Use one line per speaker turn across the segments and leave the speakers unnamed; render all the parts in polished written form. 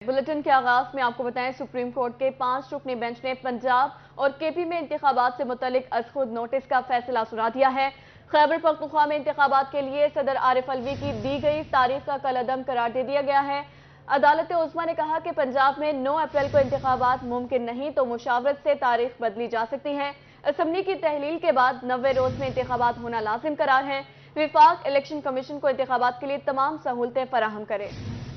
Bulletin के आगाज में आपको बताएं, सुप्रीम कोर्ट के 5 रुकनी बेंच ने पंजाब और केपी में इंतखाबात से मुतल्लिक अज़खुद नोटिस का फैसला सुना दिया है। खैबर पख्तूनख्वा में इंतखाबात के लिए सदर आरिफ अलवी की दी गई तारीख का कलअदम करार दे दिया गया है। अदालत उज़्मा ने कहा कि पंजाब में 9 अप्रैल को इंतखाबात मुमकिन नहीं तो मुशावरत से तारीख बदली जा सकती है। असम्बली की तहलील के बाद 90 रोज में इंतखाबात होना लाजिम करार है। विफाक इलेक्शन कमीशन को इंतखाबात के लिए तमाम सहूलतें फराहम करे।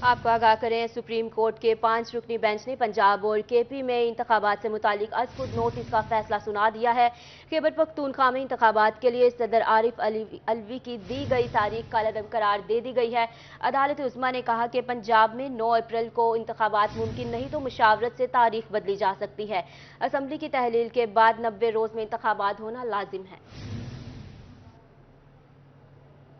आपको आगाह करें, सुप्रीम कोर्ट के 5 रुकनी बेंच ने पंजाब और केपी में इंतखाबात से मुतालिक अज़खुद नोटिस का फैसला सुना दिया है। खैबर पख्तूनख्वा में इंतखाबात के लिए सदर आरिफ अलवी की दी गई तारीख कलअदम करार दे दी गई है। अदालत उज़्मा ने कहा कि पंजाब में 9 अप्रैल को इंतखाबात मुमकिन नहीं तो मुशावरत से तारीख बदली जा सकती है। असम्बली की तहलील के बाद 90 रोज में इंतखाबात होना लाजिम है।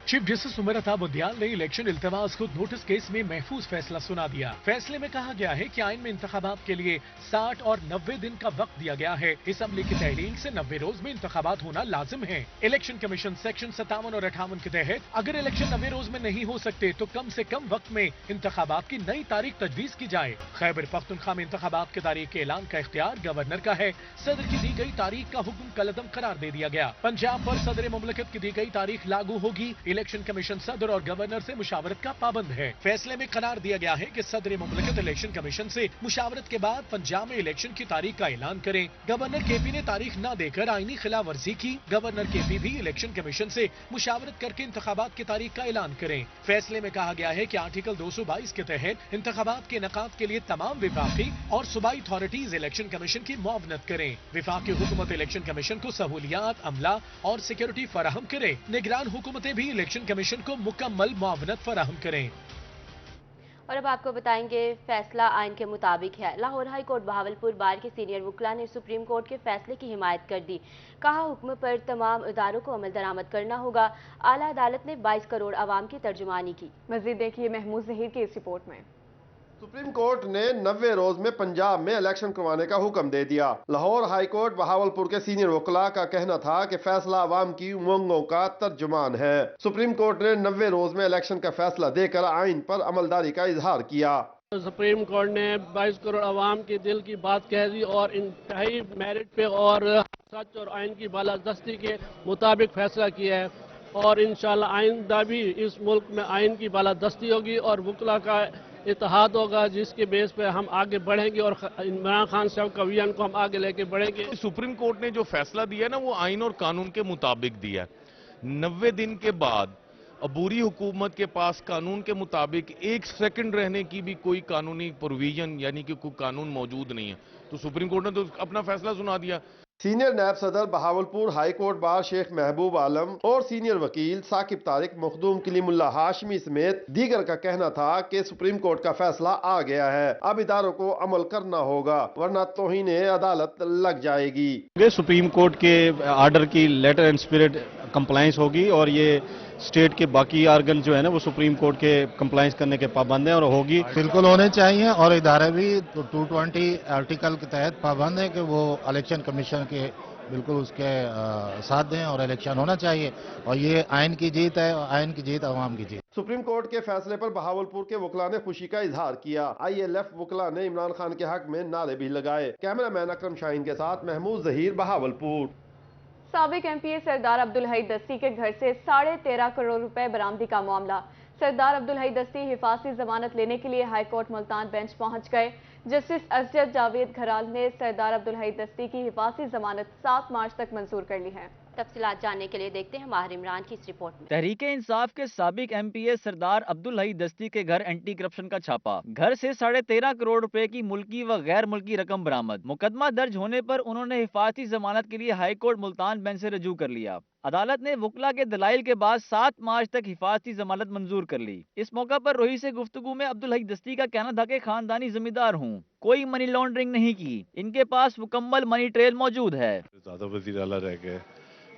चीफ जस्टिस उमर अता बुंदियाल ने इलेक्शन इल्तमास खुद नोटिस केस में महफूज फैसला सुना दिया। फैसले में कहा गया है कि आइन में इंतखाबात के लिए 60 और 90 दिन का वक्त दिया गया है। इस अमले की तहलील से 90 रोज में इंतखाबात होना लाजिम है। इलेक्शन कमीशन सेक्शन 57 और 58 के तहत अगर इलेक्शन 90 रोज में नहीं हो सकते तो कम से कम वक्त में इंतखाबात की नई तारीख तजवीज की जाए। खैबर पख्तूनख्वा में इंतखाबात की तारीख के ऐलान का इख्तियार गवर्नर का है। सदर की दी गई तारीख का हुक्म कलअदम करार दे दिया गया। पंजाब पर सदर मुमलकत की दी गई तारीख लागू होगी। इलेक्शन कमीशन सदर और गवर्नर से मुशावरत का पाबंद है। फैसले में करार दिया गया है कि सदर मुमलकत इलेक्शन कमीशन से मुशावरत के बाद पंजाब में इलेक्शन की तारीख का ऐलान करें। गवर्नर केपी ने तारीख न देकर आईनी खिलाफ वर्जी की। गवर्नर केपी भी इलेक्शन कमीशन से मुशावरत करके इंतखाबात की तारीख का ऐलान करें। फैसले में कहा गया है कि आर्टिकल 222 के तहत इंतखाबात के इनेकाद के लिए तमाम विफाकी और सूबाई अथॉरिटीज इलेक्शन कमीशन की मुआवनत करें। विफाकी हुकूमत इलेक्शन कमीशन को सहूलियात, अमला और सिक्योरिटी फराहम करे। निगरान हुकूमतें भी इलेक्शन कमीशन को मुकम्मल मुआवनत फराहम करें।
और अब आपको बताएंगे, फैसला आइन के मुताबिक है। लाहौर हाई कोर्ट बहावलपुर बार के सीनियर वकला ने सुप्रीम कोर्ट के फैसले की हिमायत कर दी। कहा, हुक्म पर तमाम इदारों को अमल दरामद करना होगा। आला अदालत ने 22 करोड़ आवाम की तर्जुमानी की।
मजीद देखिए महमूद जहीर की इस रिपोर्ट में।
सुप्रीम कोर्ट ने 90 रोज में पंजाब में इलेक्शन करवाने का हुक्म दे दिया। लाहौर हाई कोर्ट बहावलपुर के सीनियर वकला का कहना था कि फैसला अवाम की उमंगों का तर्जुमान है। सुप्रीम कोर्ट ने 90 रोज में इलेक्शन का फैसला देकर आइन पर अमलदारी का इजहार किया।
सुप्रीम कोर्ट ने 22 करोड़ आवाम के दिल की बात कह दी और इंतहाई मेरिट पे और सच और आइन की बालादस्ती के मुताबिक फैसला किया है। और इंशाल्लाह आइंदा भी इस मुल्क में आइन की बालादस्ती होगी और वकला का इत्तेहाद होगा, जिसके बेस पे हम आगे बढ़ेंगे और इमरान खान साहब का विजन को हम आगे लेके बढ़ेंगे।
सुप्रीम कोर्ट ने जो फैसला दिया ना वो आइन और कानून के मुताबिक दिया। 90 दिन के बाद अबूरी हुकूमत के पास कानून के मुताबिक 1 सेकंड रहने की भी कोई कानूनी प्रोविजन यानी कि कोई कानून मौजूद नहीं है। तो सुप्रीम कोर्ट ने तो अपना फैसला सुना दिया।
सीनियर नायब सदर Bahawalpur high court bar Sheikh महबूब आलम और सीनियर वकील साकिब तारिक, मखदूम कलीमुल्लाह हाशमी समेत दीगर का कहना था कि सुप्रीम कोर्ट का फैसला आ गया है, अब इदारों को अमल करना होगा वरना तौहीन अदालत लग जाएगी।
सुप्रीम कोर्ट के आर्डर की लेटर एंड स्पिरिट कंप्लायंस होगी और ये स्टेट के बाकी आर्गन जो है ना वो सुप्रीम कोर्ट के कंप्लायंस करने के पाबंद हैं और होगी।
बिल्कुल होने चाहिए और इदारे भी 220 आर्टिकल के तहत पाबंद है कि वो इलेक्शन कमीशन के बिल्कुल उसके साथ दें और इलेक्शन होना चाहिए। और ये आइन की जीत है और आइन की जीत अवाम की जीत।
सुप्रीम कोर्ट के फैसले पर बहावलपुर के वकला ने खुशी का इजहार किया। ILF वकला ने इमरान खान के हक में नारे भी लगाए। कैमरामैन अकरम शाहीन के साथ महमूद जहीर, बहावलपुर।
साबिक MPA सरदार अब्दुल हई दस्ती के घर से 13.5 करोड़ रुपए बरामदी का मामला। सरदार अब्दुल हई दस्ती हिफाजती जमानत लेने के लिए हाई कोर्ट मुल्तान बेंच पहुंच गए। जस्टिस असजद जावेद घराल ने सरदार अब्दुल हई दस्ती की हिफाजती जमानत 7 मार्च तक मंजूर कर ली है।
तफसीलात जानने के लिए देखते हैं माहिर इमरान की इस रिपोर्ट में।
तहरीक इंसाफ के साबिक MPA सरदार अब्दुल हई दस्ती के घर एंटी करप्शन का छापा। घर से 13.5 करोड़ रुपए की मुल्की व गैर मुल्की रकम बरामद। मुकदमा दर्ज होने पर उन्होंने हिफाजती जमानत के लिए हाई कोर्ट मुल्तान बेंच से रजू कर लिया। अदालत ने वकला के दलाइल के बाद 7 मार्च तक हिफाजती जमानत मंजूर कर ली। इस मौका पर रोही से गुफ्तगू में अब्दुल हई दस्ती का कहना था कि खानदानी जमींदार हूँ, कोई मनी लॉन्ड्रिंग नहीं की, इनके पास मुकम्मल मनी ट्रेल मौजूद है।
ज़्यादा वज़ीर आला रह गए,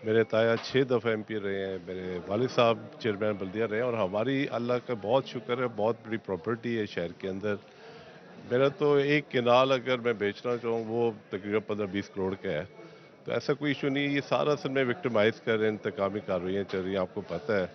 मेरे ताया 6 दफ़ा MP रहे हैं, मेरे वालिद साहब चेयरमैन बल्दिया रहे हैं और हमारी अल्लाह का बहुत शुक्र है बहुत बड़ी प्रॉपर्टी है शहर के अंदर। मेरा तो एक किनाल अगर मैं बेचना चाहूँ वो तकरीबन 15-20 करोड़ का है, तो ऐसा कोई इशू नहीं। ये सारा असल में विक्टिमाइज कर रहे हैं, इंतकामी कार्रवाइयाँ चल रही हैं, आपको पता है।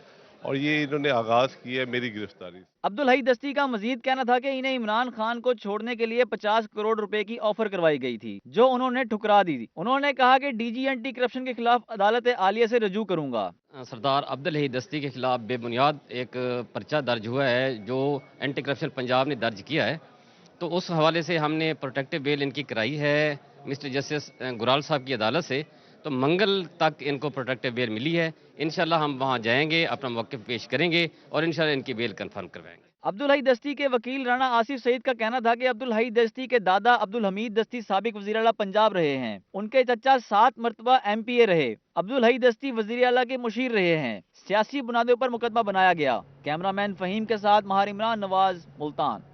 और ये इन्होंने आगाज किया है मेरी गिरफ्तारी।
अब्दुल हई दस्ती का मजीद कहना था कि इन्हें इमरान खान को छोड़ने के लिए 50 करोड़ रुपए की ऑफर करवाई गई थी, जो उन्होंने ठुकरा दी थी। उन्होंने कहा कि डीजी एंटी करप्शन के खिलाफ अदालत आलिया से रजू करूंगा।
सरदार अब्दुल हई दस्ती के खिलाफ बेबुनियाद एक पर्चा दर्ज हुआ है जो एंटी करप्शन पंजाब ने दर्ज किया है, तो उस हवाले से हमने प्रोटेक्टिव बेल इनकी कराई है मिस्टर जस्टिस गुराल साहब की अदालत से। तो मंगल तक इनको प्रोटेक्टिव बेल मिली है। इंशाल्लाह हम वहां जाएंगे, अपना मौक़िफ़ पेश करेंगे और इंशाल्लाह इनकी बेल कंफर्म करवाएंगे।
अब्दुल हई दस्ती के वकील राणा आसिफ सईद का कहना था कि अब्दुल हई दस्ती के दादा अब्दुल हमीद दस्ती साबिक वज़ीर आला पंजाब रहे हैं। उनके चचा 7 मरतबा MPA रहे। अब्दुल हई दस्ती वज़ीर आला के मुशीर रहे हैं। सियासी बुनियादों पर मुकदमा बनाया गया। कैमरामैन फहीम के साथ महार इमरान नवाज, मुल्तान।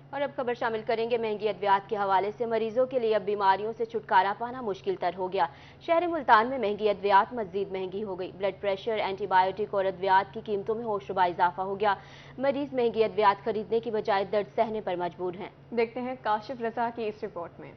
और अब खबर शामिल करेंगे महंगी अद्वियात के हवाले से। मरीजों के लिए अब बीमारियों से छुटकारा पाना मुश्किल तर हो गया। शहर मुल्तान में महंगी अद्वियात मजीद महंगी हो गई। ब्लड प्रेशर, एंटीबायोटिक और अद्वियात की कीमतों में होशरुबा इजाफा हो गया। मरीज महंगी अद्वियात खरीदने की बजाय दर्द सहने पर मजबूर हैं।
देखते हैं काशिफ रजा की इस रिपोर्ट में।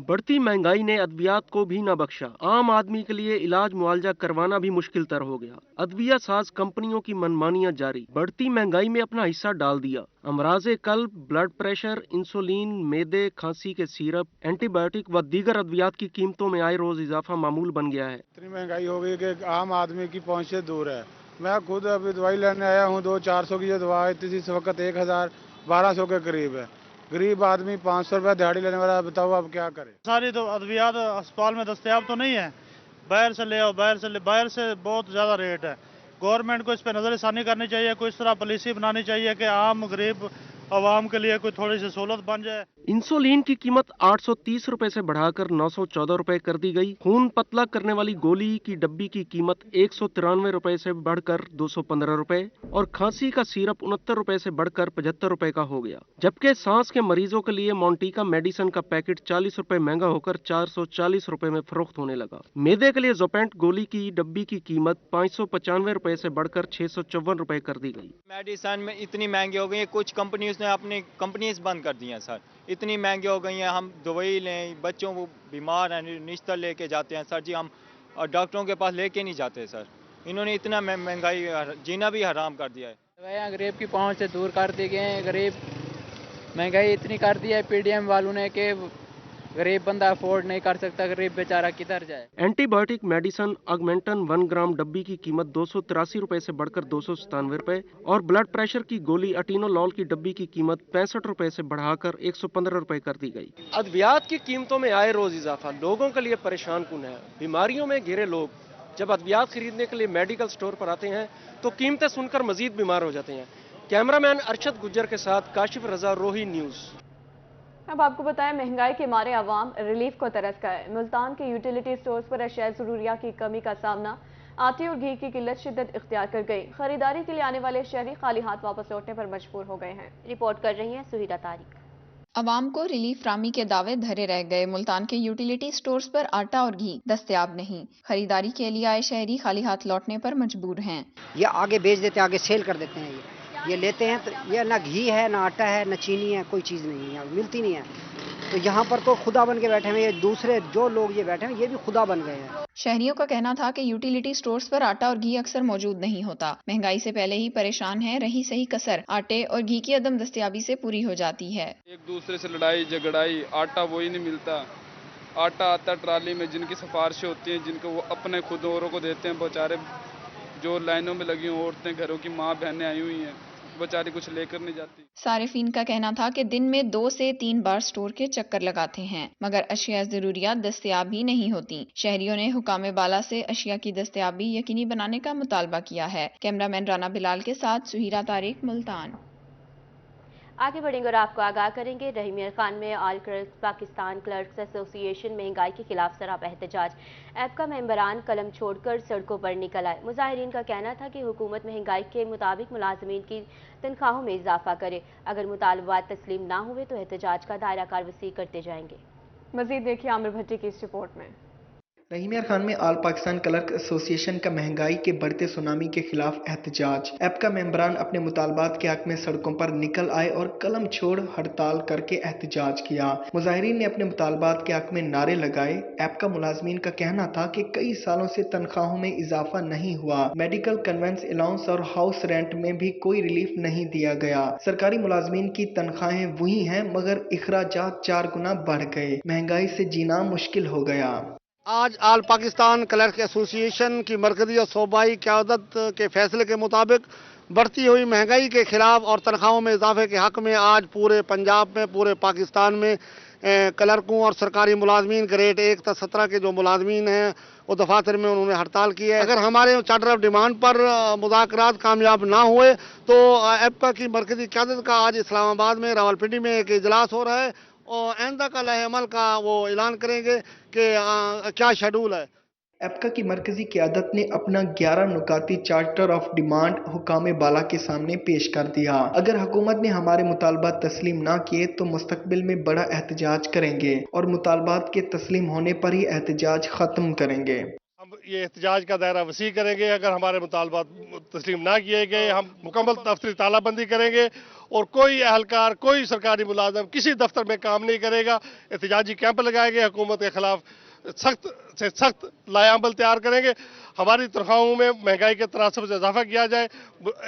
बढ़ती महंगाई ने अद्वियात को भी न बख्शा। आम आदमी के लिए इलाज मुआवजा करवाना भी मुश्किल तर हो गया। अद्विया साज कंपनियों की मनमानियां जारी, बढ़ती महंगाई में अपना हिस्सा डाल दिया। अमराजे कल्ब, ब्लड प्रेशर, इंसुलिन, मेदे, खांसी के सिरप, एंटीबायोटिक व दीगर अद्वियात की कीमतों में आए रोज इजाफा मामूल बन गया है।
इतनी महंगाई हो गई कि आम आदमी की पहुंच से दूर है। मैं खुद अभी दवाई लेने आया हूँ, 200-400 की जो दवा है इस वक्त 1000-1200 के करीब है। गरीब आदमी 500 रुपये दिहाड़ी लेने वाला, बताओ अब क्या करे।
सारी तो अद्वियात अस्पताल में दस्तयाब तो नहीं है, बाहर से ले आओ, बाहर से बहुत ज़्यादा रेट है। गवर्नमेंट को इस पर नज़रसानी करनी चाहिए, कोई इस तरह पॉलिसी बनानी चाहिए कि आम गरीब आवाम के लिए कोई थोड़ी सी सहूलत बन जाए।
इंसुलिन की कीमत 830 रुपए से बढ़ाकर 914 रुपए कर दी गई। खून पतला करने वाली गोली की डब्बी की कीमत 193 रुपए से बढ़कर 215 रुपए और खांसी का सिरप 69 रुपए से बढ़कर 75 रुपए का हो गया। जबकि सांस के मरीजों के लिए मोन्टीका मेडिसिन का पैकेट 40 रुपए महंगा होकर 440 रुपए में फरोख्त होने लगा। मैदे के लिए जोपेंट गोली की डब्बी की कीमत 595 रुपए से बढ़कर 654 रुपए कर दी गई।
मेडिसिन में इतनी महंगी हो गई है, कुछ कंपनियों ने अपनी कंपनीज बंद कर दी हैं सर। इतनी महंगी हो गई हैं, हम दवाई लें, बच्चों को बीमार हैं निश्तर लेके जाते हैं सर जी, हम डॉक्टरों के पास लेके नहीं जाते सर। इन्होंने इतना महंगाई जीना भी हराम कर दिया है।
दवाइयाँ गरीब की पहुंच से दूर कर दी गए हैं। गरीब महंगाई इतनी कर दी है PDM वालों ने कि गरीब बंदा अफोर्ड नहीं कर सकता, गरीब बेचारा किधर जाए।
एंटीबायोटिक मेडिसिन ऑगमेंटन 1 ग्राम डब्बी की कीमत 283 रुपए से बढ़कर 297 रुपए और ब्लड प्रेशर की गोली अटीनोलॉल की डब्बी की कीमत 65 रुपए से बढ़ाकर 115 रुपए कर दी गई।
अद्वियात की कीमतों में आए रोज इजाफा लोगों के लिए परेशान कुन है। बीमारियों में घिरे लोग जब अद्वियात खरीदने के लिए मेडिकल स्टोर पर आते हैं तो कीमतें सुनकर मजीद बीमार हो जाते हैं। कैमरामैन अरशद गुज्जर के साथ काशिफ रजा, रोही न्यूज।
अब आपको बताएं, महंगाई के मारे आवाम रिलीफ को तरस गए। मुल्तान के यूटिलिटी स्टोर्स पर अशिया ज़रूरिया की कमी का सामना, आटे और घी की किल्लत शिद्दत इख्तियार कर गई। खरीदारी के लिए आने वाले शहरी खाली हाथ वापस लौटने पर मजबूर हो गए हैं।
रिपोर्ट कर रही हैं सुहिरा तारिक।
अवाम को रिलीफ रामी के दावे धरे रह गए। मुल्तान के यूटिलिटी स्टोर्स पर आटा और घी दस्तयाब नहीं। खरीदारी के लिए आए शहरी खाली हाथ लौटने पर मजबूर हैं।
ये आगे बेच देते हैं, आगे सेल कर देते हैं। ये लेते हैं तो ये ना घी है, ना आटा है, ना चीनी है, कोई चीज़ नहीं है, मिलती नहीं है। तो यहाँ पर तो खुदा बन के बैठे हैं। ये दूसरे जो लोग ये बैठे हैं ये भी खुदा बन गए हैं।
शहरियों का कहना था कि यूटिलिटी स्टोर्स पर आटा और घी अक्सर मौजूद नहीं होता। महंगाई से पहले ही परेशान है, रही सही कसर आटे और घी की अदम दस्तयाबी से पूरी हो जाती है।
एक दूसरे से लड़ाई झगड़ाई, आटा वही नहीं मिलता। आटा आता ट्राली में, जिनकी सिफारिशें होती हैं, जिनको वो अपने खुद औरों को देते हैं। बेचारे जो लाइनों में लगी औरतें, घरों की माँ बहनें आई हुई हैं, बेचारी कुछ लेकर नहीं जाती।
सारिफीन का कहना था कि दिन में 2 से 3 बार स्टोर के चक्कर लगाते हैं, मगर अशिया जरूरियात दस्तयाब ही नहीं होती। शहरियों ने हुकाम बाला से अशिया की दस्तयाबी यकीनी बनाने का मुतालबा किया है। कैमरामैन राना बिलाल के साथ सुहिरा तारिक, मुल्तान।
आगे बढ़ेंगे और आपको आगाह करेंगे। रहीमियर खान में all clerks Pakistan clerks association महंगाई के खिलाफ सरापा एहतजाज। ऐप का मेंबरान कलम छोड़कर सड़कों पर निकल आए। मुजाहिरीन का कहना था कि हुकूमत महंगाई के मुताबिक मुलाजमीन की तनख्वाहों में इजाफा करे। अगर मुतालबात तस्लीम ना हुए तो एहतजाज का दायरा कार वसी करते जाएंगे।
मजीद देखिए आमिर भट्टी की इस रिपोर्ट में।
रहीम यार खान में ऑल पाकिस्तान क्लर्क एसोसिएशन का महंगाई के बढ़ते सुनामी के खिलाफ एहतजाज। एपका मेंबरान अपने मुतालबात के हक में सड़कों पर निकल आए और कलम छोड़ हड़ताल करके एहतजाज किया। मुजाहिरीन ने अपने मुतालबात के हक में नारे लगाए। एपका मुलाजमीन का कहना था कि कई सालों से तनख्वाहों में इजाफा नहीं हुआ, मेडिकल कन्वेंस अलाउंस और हाउस रेंट में भी कोई रिलीफ नहीं दिया गया। सरकारी मुलाजमीन की तनख्वाहें वही हैं मगर इखराजात 4 गुना बढ़ गए, महंगाई से जीना मुश्किल हो गया।
आज आल पाकिस्तान क्लर्क एसोसिएशन की मरकजी और सूबाई क़यादत के फैसले के मुताबिक बढ़ती हुई महंगाई के खिलाफ और तनख्वाहों में इजाफे के हक में आज पूरे पंजाब में, पूरे पाकिस्तान में क्लर्कों और सरकारी मुलाजमीन ग्रेड 1 तक 17 के जो मुलाजमीन हैं वो दफातर में उन्होंने हड़ताल की है। अगर हमारे चार्टर ऑफ डिमांड पर मुज़ाकरात कामयाब ना हुए तो एपका की मरकजी क़यादत का आज इस्लामाबाद में, रावलपिंडी में एक इजलास हो रहा है और आइंदा का लहे अमल का वो ऐलान करेंगे कि क्या शेड्यूल है।
एपका की मरकजी क़यादत ने अपना 11 नुकाती चार्टर ऑफ डिमांड हुकाम बाला के सामने पेश कर दिया। अगर हुकूमत ने हमारे मुतालबात तस्लीम ना किए तो मुस्तकबिल में बड़ा एहतजाज करेंगे और मुतालबात के तस्लीम होने पर ही एहतजाज खत्म करेंगे।
हम ये एहतजाज का दायरा वसी करेंगे। अगर हमारे मुतालबात तस्लीम ना किए गए हम मुकम्मल दफ्तरी तालाबंदी करेंगे और कोई अहलकार, कोई सरकारी मुलाजम किसी दफ्तर में काम नहीं करेगा। एहतजाजी कैंप लगाए गए, हुकूमत के खिलाफ सख्त से सख्त लायामल तैयार करेंगे। हमारी तनख्वाहों में महंगाई के तनासब से इजाफा किया जाए।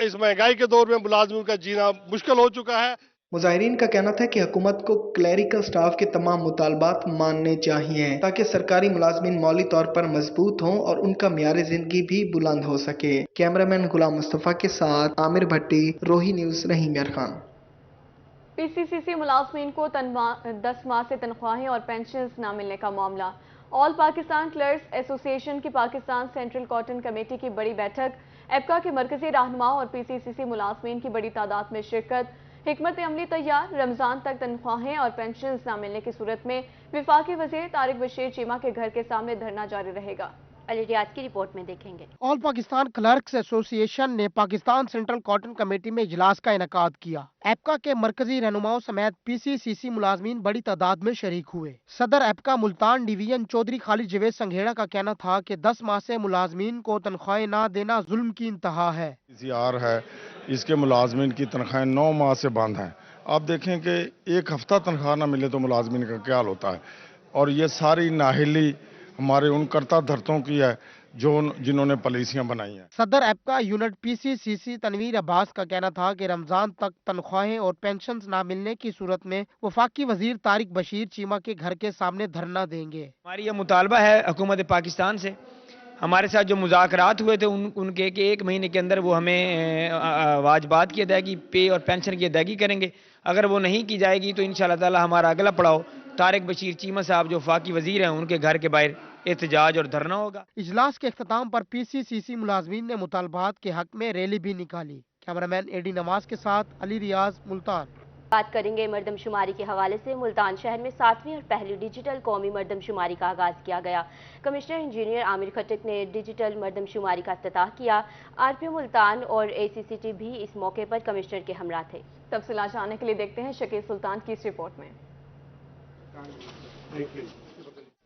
इस महंगाई के दौर में मुलाजमों का जीना मुश्किल हो चुका है।
मुजाहिरीन का कहना था कि हुकूमत को क्लैरिकल स्टाफ के तमाम मुतालबात मानने चाहिए ताकि सरकारी मुलाजमीन मौली तौर पर मजबूत हों और उनका म्यार जिंदगी भी बुलंद हो सके। कैमरामैन गुलाम मुस्तफ़ा के साथ आमिर भट्टी, रोही न्यूज़, रहीम यार खान।
पीसीसीसी मुलाजमीन को 10 माह से तनख्वाहें और पेंशन न मिलने का मामला। ऑल पाकिस्तान क्लर्क्स एसोसिएशन की पाकिस्तान सेंट्रल कॉटन कमेटी की बड़ी बैठक, एपका के मरकजी रहनुमाओं और पीसीसीसी मुलाजमीन की बड़ी तादाद में शिरकत। हिकमत अमली तैयार, रमजान तक तनख्वाहें और पेंशन न मिलने की सूरत में विफाकी वजीर तारिक बशीर चीमा के घर के सामने धरना जारी रहेगा।
अली रियाज की रिपोर्ट में देखेंगे।
ऑल पाकिस्तान क्लर्क्स एसोसिएशन ने पाकिस्तान सेंट्रल कॉटन कमेटी में इजलास का इनेकाद किया। एपका के मरकजी रहनुमाओं समेत पीसीसीसी मुलाजमीन बड़ी तादाद में शरीक हुए। सदर एपका मुल्तान डिवीजन चौधरी खालिद जवेद संघेड़ा का कहना था कि 10 माह से मुलाजमीन को तनख्वाहें ना देना जुल्म की इंतहा है।
है इसके मुलाजमीन की तनख्वाहें 9 माह से बंद हैं। आप देखें कि एक हफ्ता तनख्वाह ना मिले तो मुलाजमीन का क्या हाल होता है। और ये सारी नाहिली हमारे उन कर्ता धर्तों की है जिन्होंने पॉलिसियां बनाई हैं।
सदर एपका यूनिट पीसीसीसी तनवीर अब्बास का कहना था कि रमजान तक तनख्वाहें और पेंशन ना मिलने की सूरत में वफाकी वजीर तारिक बशीर चीमा के घर के सामने धरना देंगे।
हमारी ये मुतालबा है हुकूमत पाकिस्तान से, हमारे साथ जो मुज़ाकरात हुए थे उनके कि 1 महीने के अंदर वो हमें वाजबात की अदायगी, पे और पेंशन की अदायगी करेंगे। अगर वो नहीं की जाएगी तो इंशाअल्लाह ताला हमारा अगला पड़ाव तारिक बशीर चीमा साहब जो वफाकी वजीर हैं उनके घर के बाहर एहतजाज और धरना होगा।
इजलास के इख्तिताम पर पीसीसीसी मुलाजमीन ने मुतालबात के हक में रैली भी निकाली। कैमरामैन एडी नवाज के साथ अली रियाज, मुल्तान।
बात करेंगे मरदमशुमारी के हवाले से। मुल्तान शहर में 7वीं और पहली डिजिटल कौमी मरदमशुमारी का आगाज किया गया। कमिश्नर इंजीनियर आमिर खटक ने डिजिटल मरदमशुमारी का इफ्तिताह किया। आरपीओ मुल्तान और एसीसीटी भी इस मौके पर कमिश्नर के हमरा थे।
तफसीलात जानने के लिए देखते हैं शकील सुल्तान की इस रिपोर्ट में।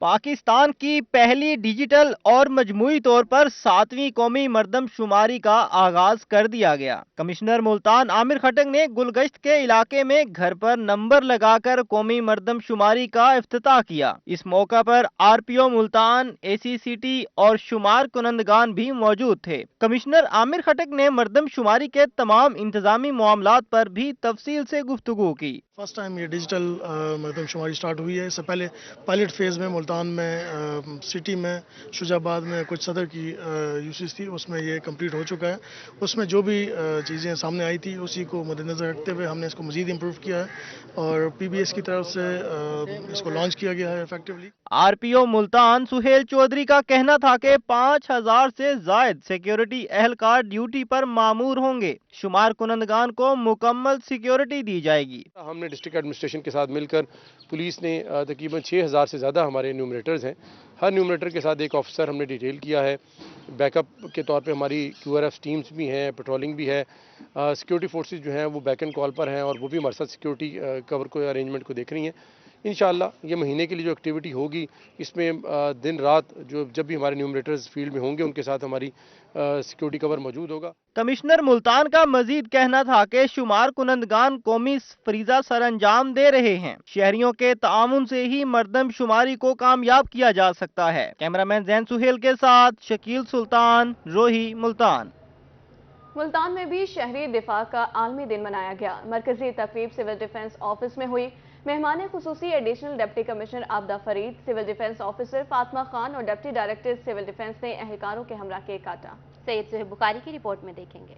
पाकिस्तान की पहली डिजिटल और मजमूई तौर पर 7वीं कौमी मरदमशुमारी का आगाज कर दिया गया। कमिश्नर मुल्तान आमिर खटक ने गुलगश्त के इलाके में घर पर नंबर लगाकर कौमी मरदमशुमारी का इफ्तिताह किया। इस मौका पर आरपीओ मुल्तान, एसीसीटी और शुमार कुनंदगान भी मौजूद थे। कमिश्नर आमिर खटक ने मरदमशुमारी के तमाम इंतजामी मामलात पर भी तफसील से गुफ्तगू की।
फर्स्ट टाइम ये डिजिटल मरदमशुमारी स्टार्ट हुई है। इससे पहले पायलट फेज़ में मुल्तान में, सिटी में, शुजाबाद में कुछ सदर की यूसीस थी, उसमें ये कंप्लीट हो चुका है। उसमें जो भी चीज़ें सामने आई थी उसी को मद्देनज़र रखते हुए हमने इसको मज़ीद इम्प्रूव किया है और पीबीएस की तरफ से इसको लॉन्च किया गया है इफेक्टिवली।
आरपीओ मुल्तान सुहेल चौधरी का कहना था कि 5000 से जायद सिक्योरिटी एहलकार ड्यूटी पर मामूर होंगे। शुमार कुनंदगान को मुकम्मल सिक्योरिटी दी जाएगी।
हमने डिस्ट्रिक्ट एडमिनिस्ट्रेशन के साथ मिलकर पुलिस ने तकरीबन 6000 से ज़्यादा हमारे न्यूमरेटर्स हैं। हर न्यूमरेटर के साथ एक ऑफिसर हमने डिटेल किया है। बैकअप के तौर पे हमारी QRF टीम्स भी हैं, पेट्रोलिंग भी है। सिक्योरिटी फोर्सेस जो हैं वो बैक एंड कॉल पर हैं और वो भी हमारे साथ सिक्योरिटी कवर को अरेंजमेंट को देख रही हैं। انشاءاللہ یہ مہینے کے لیے جو ایکٹیویٹی ہوگی اس میں دن رات جب بھی ہمارے نیومریٹرز فیلڈ میں ہوں گے ان کے ساتھ ہماری سیکیورٹی کور موجود ہوگا۔
کمشنر ملتان کا مزید کہنا تھا کہ شمار کنندگان قومی فریضہ سر انجام دے رہے ہیں، شہریوں کے تعاون سے ہی مردم شماری کو کامیاب کیا جا سکتا ہے۔ کیمرامین زین سہیل کے ساتھ شکیل سلطان، روہی، ملتان۔
ملتان میں بھی شہری دفاع کا عالمی دن منایا گیا۔ مرکزی تقریب سول ڈیفنس آفس میں ہوئی۔ مہمان خصوصی additional deputy commissioner Abida Farid, civil defence officer Fatima Khan اور ڈپٹی ڈائریکٹر سول ڈیفنس نے اہلکاروں کے ہمراہ کیک کاٹا۔
سید سہیب بخاری کی رپورٹ میں دیکھیں گے۔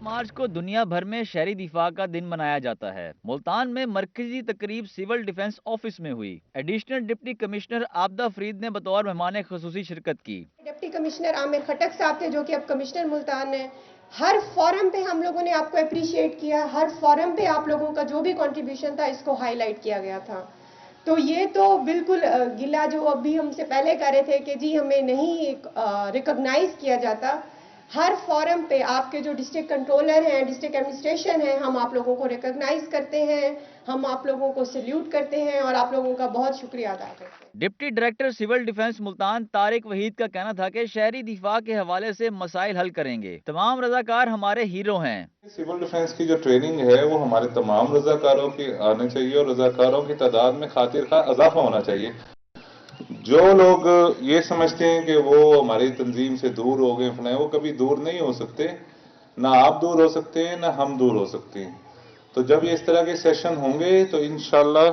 مارچ کو دنیا بھر میں شہری دفاع کا دن منایا جاتا ہے۔ ملتان میں مرکزی تقریب سول ڈیفنس آفس میں ہوئی۔ Additional deputy commissioner Abida Farid نے بطور مہمان خصوصی شرکت کی۔
ڈپٹی کمشنر عامر خٹک صاحب تھے جو کہ اب کمشنر ملتان ہیں۔ ہر فورم پہ ہم لوگوں نے آپ کو اپریشیٹ کیا، ہر فورم پہ آپ لوگوں کا جو بھی کنٹریبیوشن تھا اس کو ہائی لائٹ کیا گیا تھا۔ تو یہ تو بالکل گلہ جو ابھی ہم سے پہلے کہہ رہے تھے کہ جی ہمیں نہیں ریکگنائز کیا جاتا، ہر فورم پہ آپ کے جو ڈسٹرکٹ کنٹرولر ہیں، ڈسٹرکٹ ایڈمنسٹریشن ہیں، ہم آپ لوگوں کو ریکگنائز کرتے ہیں، ہم آپ لوگوں کو سیلیوٹ کرتے ہیں اور آپ لوگوں کا بہت شکریہ ادا کرتے ہیں۔
Deputy director civil defence Multan Tariq Waheed کا کہنا تھا کہ شہری دفاع کے حوالے سے مسائل حل کریں گے۔ تمام رضاکار ہمارے ہیرو ہیں۔
سول ڈیفنس کی جو ٹریننگ ہے وہ ہمارے تمام رضاکاروں کی آنے چاہیے اور رضاکاروں کی تعداد میں خاطر خواہ اضافہ ہونا چاہیے۔ جو لوگ یہ سمجھتے ہیں کہ وہ ہماری تنظیم سے دور ہو گئے فلاں، وہ کبھی دور نہیں ہو سکتے، نہ آپ دور ہو سکتے ہیں نہ ہم دور ہو سکتے ہیں۔ تو جب یہ اس طرح کے سیشن ہوں گے تو انشاءاللہ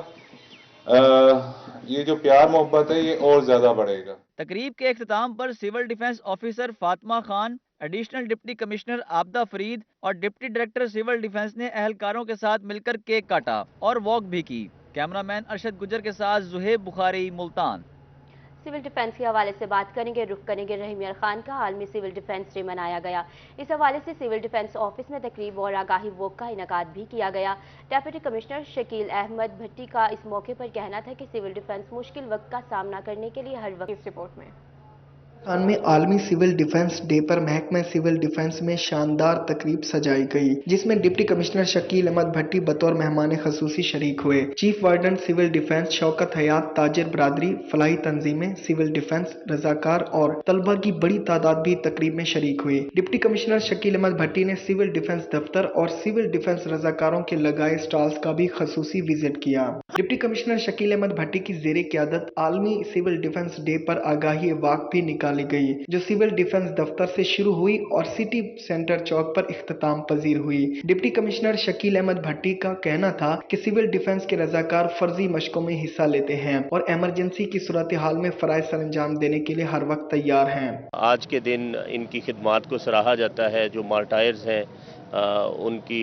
یہ جو پیار محبت ہے یہ اور زیادہ بڑھے گا۔
تقریب کے اختتام پر civil defence officer Fatima Khan, additional deputy commissioner Abida Farid اور ڈپٹی ڈائریکٹر سول ڈیفنس نے اہلکاروں کے ساتھ مل کر کیک کاٹا اور واک بھی کی۔ کیمرامین ارشد گجر کے ساتھ زہیب بخاری، ملتان۔
سول ڈیفنس کے حوالے سے بات کریں گے، رخ کریں گے رحیم یار خان کا۔ عالمی سول ڈیفنس ڈے منایا گیا۔ اس حوالے سے سول ڈیفنس آفس میں تقریب اور آگاہی واک کا انعقاد بھی کیا گیا۔ ڈپٹی کمشنر شکیل احمد بھٹی کا اس موقع پر کہنا تھا کہ سول ڈیفنس مشکل وقت کا سامنا کرنے کے لیے ہر وقت اس رپورٹ میں
میں عالمی سول ڈیفنس ڈے پر محکمہ سول ڈیفنس میں شاندار تقریب سجائی گئی، جس میں ڈپٹی کمشنر شکیل احمد بھٹی بطور مہمان خصوصی شریک ہوئے۔ چیف وارڈن سول ڈیفنس شوکت حیات، تاجر برادری، فلاحی تنظیمیں، سول ڈیفنس رضاکار اور طلبہ کی بڑی تعداد بھی تقریب میں شریک ہوئی۔ ڈپٹی کمشنر شکیل احمد بھٹی نے سول ڈیفنس دفتر اور سول ڈیفنس رضاکاروں کے لگائے سٹالز کا بھی خصوصی وزٹ کیا۔ ڈپٹی کمشنر شکیل احمد بھٹی کی زیر قیادت عالمی سول ڈیفنس ڈے پر آگاہی واک بھی نکالی گئی، جو سول ڈیفنس دفتر سے شروع ہوئی اور سٹی سینٹر چوک پر اختتام پذیر ہوئی۔ ڈپٹی کمشنر شکیل احمد بھٹی کا کہنا تھا کہ سول ڈیفنس کے رضاکار فرضی مشقوں میں حصہ لیتے ہیں اور ایمرجنسی کی صورتحال میں فرائض سر انجام دینے کے لیے ہر وقت تیار ہیں۔
آج کے دن ان کی خدمات کو سراہا جاتا ہے، جو مارٹائرز ہیں ان کی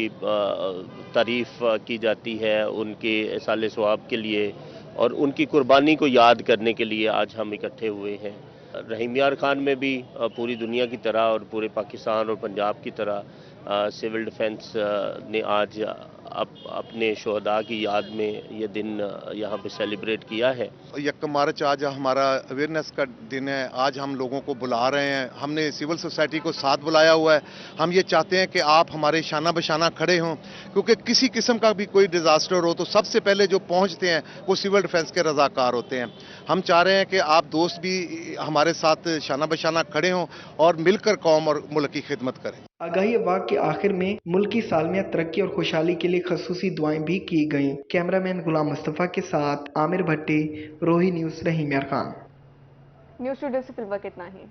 تعریف کی جاتی ہے، ان کے ایصال ثواب کے لیے اور ان کی قربانی کو یاد کرنے کے لیے آج ہم اکٹھے ہوئے ہیں۔ رحیم یار خان میں بھی پوری دنیا کی طرح اور پورے پاکستان اور پنجاب کی طرح سول ڈیفنس نے آج اپنے شہداء کی یاد میں یہ دن یہاں پہ سیلیبریٹ کیا ہے۔
1 مارچ آج ہمارا اویئرنیس کا دن ہے۔ آج ہم لوگوں کو بلا رہے ہیں، ہم نے سول سوسائٹی کو ساتھ بلایا ہوا ہے۔ ہم یہ چاہتے ہیں کہ آپ ہمارے شانہ بشانہ کھڑے ہوں، کیونکہ کسی قسم کا بھی کوئی ڈیزاسٹر ہو تو سب سے پہلے جو پہنچتے ہیں وہ سول ڈیفنس کے رضاکار ہوتے ہیں۔ ہم چاہ رہے ہیں کہ آپ دوست بھی ہمارے ساتھ شانہ بشانہ کھڑے ہوں اور مل کر قوم اور ملک کی خدمت کریں۔
آگاہی واک کے آخر میں ملکی سالمیہ ترقی اور خوشحالی کے لیے خصوصی دعائیں بھی کی گئیں۔ کیمرامین غلام مصطفیٰ کے ساتھ عامر بھٹی، روہی نیوز، رحیم یار خان۔
نیوز اسٹوڈیو سے فی الوقت اتنا ہی۔